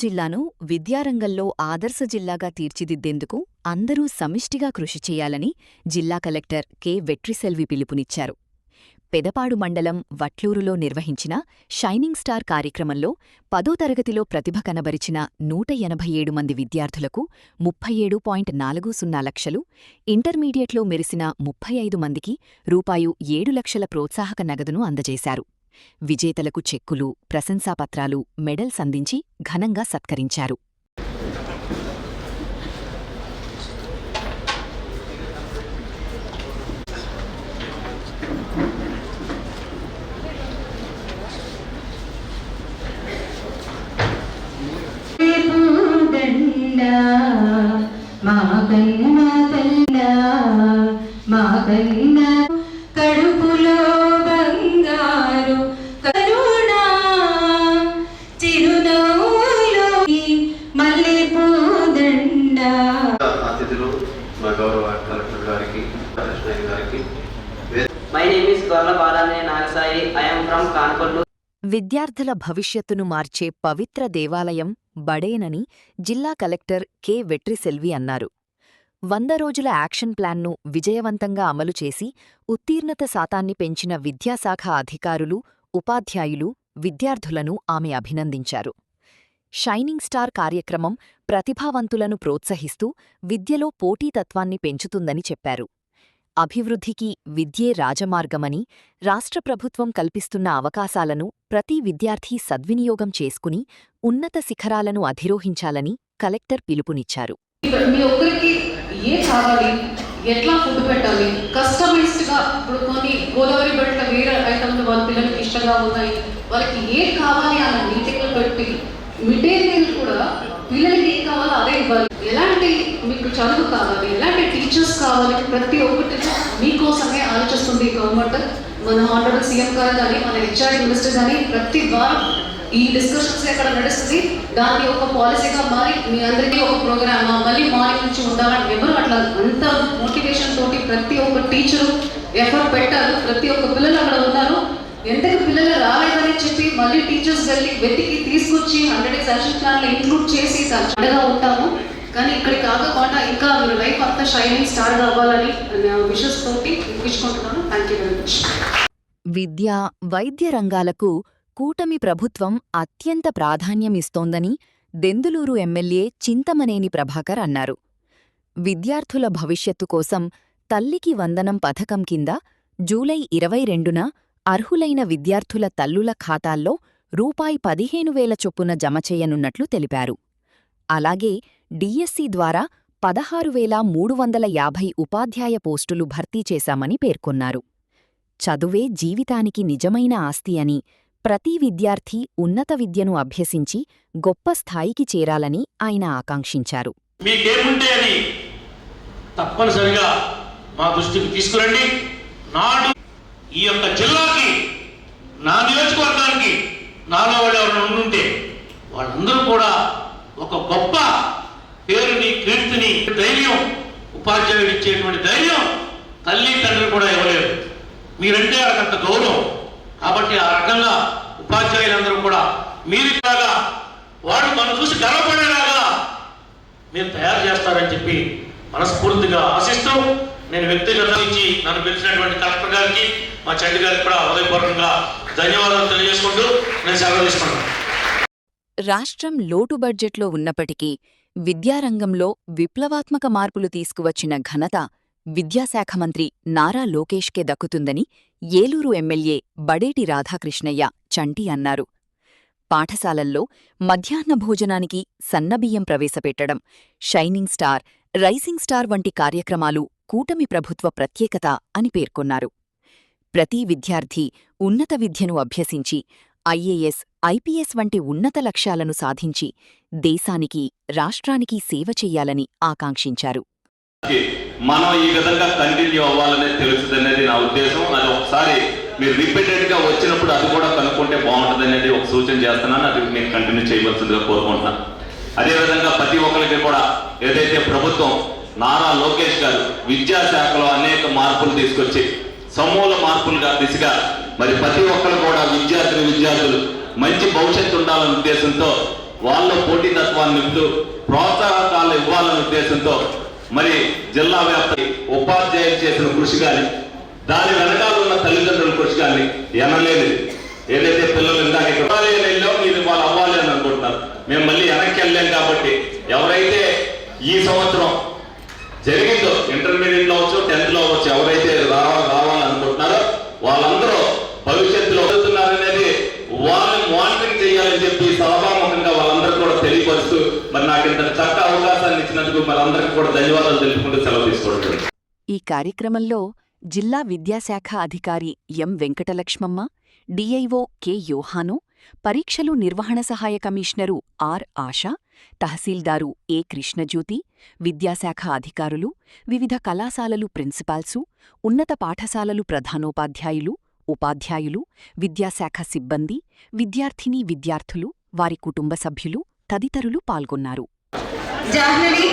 జిల్లాను విద్యారంగంలో ఆదర్శ జిల్లాగా తీర్చిదిద్దేందుకు అందరూ సమిష్టిగా కృషి చేయాలని జిల్లా కలెక్టర్ కె వెట్రిసెల్వి పిలుపునిచ్చారు. పెదపాడు మండలం వట్లూరులో నిర్వహించిన షైనింగ్ స్టార్ కార్యక్రమంలో 10వ తరగతిలో ప్రతిభ కనబరిచిన 187 మంది విద్యార్థులకు 37.40 లక్షలు, ఇంటర్మీడియట్లో మెరిసిన 35 మందికి రూపాయు 7 లక్షల ప్రోత్సాహక నగదును అందజేశారు. విజేతలకు చెక్కులు, ప్రశంసాపత్రాలు, మెడల్స్ అందించి ఘనంగా సత్కరించారు. కడుపులో బంగారు కరుణా చిరునవ్వులో మల్లెపూదండ. అతిథులు మా గౌరవ కలెక్టర్ గారికి, కృష్ణయ్య గారికి. My name is Gorla Balane Nagasai. I am from Kanpur. విద్యార్థుల భవిష్యత్తును మార్చే పవిత్ర దేవాలయం బడేనని జిల్లా కలెక్టర్ కె వెట్రిసెల్వి అన్నారు. 100 రోజుల యాక్షన్ ప్లాన్ను విజయవంతంగా అమలు చేసి ఉత్తీర్ణత శాతాన్ని పెంచిన విద్యాశాఖ అధికారులు, ఉపాధ్యాయులు, విద్యార్థులను ఆమె అభినందించారు. షైనింగ్ స్టార్ కార్యక్రమం ప్రతిభావంతులను ప్రోత్సహిస్తూ విద్యలో పోటీతత్వాన్ని పెంచుతుందని చెప్పారు. అభివృద్ధికి విద్యే రాజమార్గమని, రాష్ట్ర ప్రభుత్వం కల్పిస్తున్న అవకాశాలను ప్రతి విద్యార్థి సద్వినియోగం చేసుకుని ఉన్నత శిఖరాలను అధిరోహించాలని కలెక్టర్ పిలుపునిచ్చారు. మీ ఒక్కరికి ఏ కావాలి, ఎట్లా ఫుడ్ పెట్టాలి, కస్టమైజ్డ్గా ఇప్పుడు కొన్ని గోదావరి బట్ల వేరే ఐటమ్లు వాళ్ళ పిల్లలకి ఇష్టంగా ఉన్నాయి, వాళ్ళకి ఏ కావాలి అన్న మీటింగ్లు పెట్టి మెటీరియల్ కూడా పిల్లలకి ఏం కావాలో అదే ఇవ్వాలి. ఎలాంటి మీకు చదువు కావాలి, ఎలాంటి టీచర్స్ కావాలి, ప్రతి ఒక్కటి మీకోసమే ఆలోచిస్తుంది గవర్నమెంట్. మన ఆనరబుల్ సీఎం గారు కానీ, మన హెచ్ఆర్ మినిస్టర్ కానీ ప్రతి వారం ఈ డిస్కషన్స్ ఎక్కడ నడుస్తుంది. దాన్ని ఒక పాలసీగా మారి మీ అందరికీ ఒక ప్రోగ్రామా మళ్ళీ మార్నింగ్ నుంచి ఉండాలని ఎవరు అట్లా అంత మోటివేషన్ తోటి ప్రతి ఒక్క టీచరు ఎఫర్ట్ పెట్టారు. ప్రతి ఒక్క పిల్లలు అక్కడ ఉన్నారు. ఎంతకు పిల్లలు రాలేదని చెప్పి మళ్ళీ టీచర్స్ వెళ్ళి వెతికి తీసుకొచ్చి 100 డేస్ యాక్షన్ ప్లాన్లో ఇంక్లూడ్ చేసి అండగా ఉంటాము. కానీ ఇక్కడికి కాకుండా ఇంకా మీరు లైఫ్ అంతా షైనింగ్ స్టార్ అవ్వాలని విషెస్ తోటి ఇప్పించుకుంటున్నాను. Thank you very much. విద్య, వైద్య రంగాలకు కూటమి ప్రభుత్వం అత్యంత ప్రాధాన్యమిస్తోందని దెందులూరు ఎమ్మెల్యే చింతమనేని ప్రభాకర్ అన్నారు. విద్యార్థుల భవిష్యత్తు కోసం తల్లికి వందనం పథకం కింద జూలై 22న అర్హులైన విద్యార్థుల తల్లుల ఖాతాల్లో రూపాయి 15,000 చొప్పున జమ చేయనున్నట్లు తెలిపారు. అలాగే డిఎస్సి ద్వారా 16,350 ఉపాధ్యాయ పోస్టులు భర్తీ చేశామని పేర్కొన్నారు. చదువే జీవితానికి నిజమైన ఆస్తి అని, ప్రతి విద్యార్థి ఉన్నత విద్యను అభ్యసించి గొప్ప స్థాయికి చేరాలని ఆయన ఆకాంక్షించారు. మీకేముంటే అని తప్పనిసరిగా మా దృష్టికి తీసుకురండి. నాడు ఈ యొక్క జిల్లాకి, నా నియోజకవర్గానికి నాలో వాళ్ళు ఎవరైనా ఉండుంటే వాళ్ళందరూ కూడా ఒక గొప్ప పేరుని, కీర్తిని, ధైర్యం, ఉపాధ్యాయుడు ఇచ్చేటువంటి ధైర్యం తల్లి తండ్రి కూడా ఇవ్వలేరు. మీరంటే వాళ్ళకంత గౌరవం. కాబట్టి ఆ రకంగా ఉపాధ్యాయులందరూ కూడా మీరులాగా వాడు మనం చూసి గర్వపడేలాగా మీరు తయారు చేస్తారని చెప్పి మనస్ఫూర్తిగా ఆశిస్తూ నేను వ్యక్తిగతంగా ఇచ్చి నన్ను పిలిచినటువంటి కలెక్టర్ గారికి, మా చండి గారికి కూడా హృదయపూర్వకంగా ధన్యవాదాలు తెలియజేసుకుంటూ నేను సెలవు తీసుకున్నాను. రాష్ట్రం లోటు బడ్జెట్లో ఉన్నప్పటికీ విద్యారంగంలో విప్లవాత్మక మార్పులు తీసుకువచ్చిన ఘనత విద్యాశాఖ మంత్రి నారా లోకేష్కే దక్కుతుందని ఏలూరు ఎమ్మెల్యే బడేటి రాధాకృష్ణయ్య చంటి అన్నారు. పాఠశాలల్లో మధ్యాహ్న భోజనానికి సన్నబియ్యం ప్రవేశపెట్టడం, షైనింగ్ స్టార్, రైజింగ్ స్టార్ వంటి కార్యక్రమాలు కూటమి ప్రభుత్వ ప్రత్యేకత అని పేర్కొన్నారు. ప్రతి విద్యార్థి ఉన్నత విద్యను అభ్యసించి ఐఏఎస్, ఐపీఎస్ వంటి ఉన్నత లక్ష్యాలను సాధించి దేశానికి, రాష్ట్రానికి సేవ చెయ్యాలని ఆకాంక్షించారు. మనం ఈ విధంగా కంటిన్యూ అవ్వాలనే తెలుస్తుందనేది నా ఉద్దేశం. అది ఒకసారి మీరు రిపీటెడ్ గా వచ్చినప్పుడు అది కూడా కనుక్కుంటే బాగుంటుంది అనేది ఒక సూచన చేస్తున్నాను. అది మీరు కంటిన్యూ చేయవలసిందిగా కోరుకుంటున్నాను. అదేవిధంగా ప్రతి ఒక్కరికి కూడా ఏదైతే ప్రభుత్వం నారా లోకేష్ గారు విద్యాశాఖలో అనేక మార్పులు తీసుకొచ్చి సమూల మార్పులుగా దిశగా మరి ప్రతి ఒక్కరు కూడా విద్యార్థులు మంచి భవిష్యత్తు ఉండాలనే ఉద్దేశంతో వాళ్ళ పోటీతత్వాన్ని నింపుతూ ప్రోత్సాహకాలు ఇవ్వాలనే ఉద్దేశంతో మరి జిల్లా వ్యాప్త ఉపాధ్యాయులు చేసిన కృషి కానీ దాని వెనకాల ఉన్న తల్లిదండ్రుల కృషి కానీ ఎనలేనిది. ఏదైతే పిల్లలు ఇందాక వెళ్ళాం మీరు వాళ్ళు అవ్వాలి అని అనుకుంటున్నారు, మేము మళ్ళీ వెనక్కి వెళ్ళాం. కాబట్టి ఎవరైతే ఈ సంవత్సరం జరిగిందో ఇంటర్మీడియట్ లో అవచ్చు 10th లో అవచ్చు ఎవరైతే రావాలనుకుంటున్నారో వాళ్ళందరూ భవిష్యత్తులో అవుతున్నారనేది వాళ్ళని మానిటరింగ్ చేయాలని చెప్పి సభాముఖంగా వాళ్ళందరూ కూడా తెలియపరుస్తూ మరి నాకు ఇంత చక్క అవకాశాన్ని ఇచ్చినందుకు మరి అందరికీ కూడా ధన్యవాదాలు తెలుపుకుంటూ సెలవు తీసుకోవడం. ఈ కార్యక్రమంలో జిల్లా విద్యాశాఖ అధికారి ఎం వెంకటలక్ష్మమ్మ, డిఐఓ కె యోహాను, పరీక్షలు నిర్వహణ సహాయ కమిషనరు ఆర్ ఆశా, తహసీల్దారు ఏ కృష్ణజ్యోతి, విద్యాశాఖ అధికారులు, వివిధ కళాశాలలు ప్రిన్సిపాల్సు, ఉన్నత పాఠశాలలు ప్రధానోపాధ్యాయులు, ఉపాధ్యాయులు, విద్యాశాఖ సిబ్బంది, విద్యార్థినీ విద్యార్థులు, వారి కుటుంబ సభ్యులు తదితరులు పాల్గొన్నారు. జాహ్నవి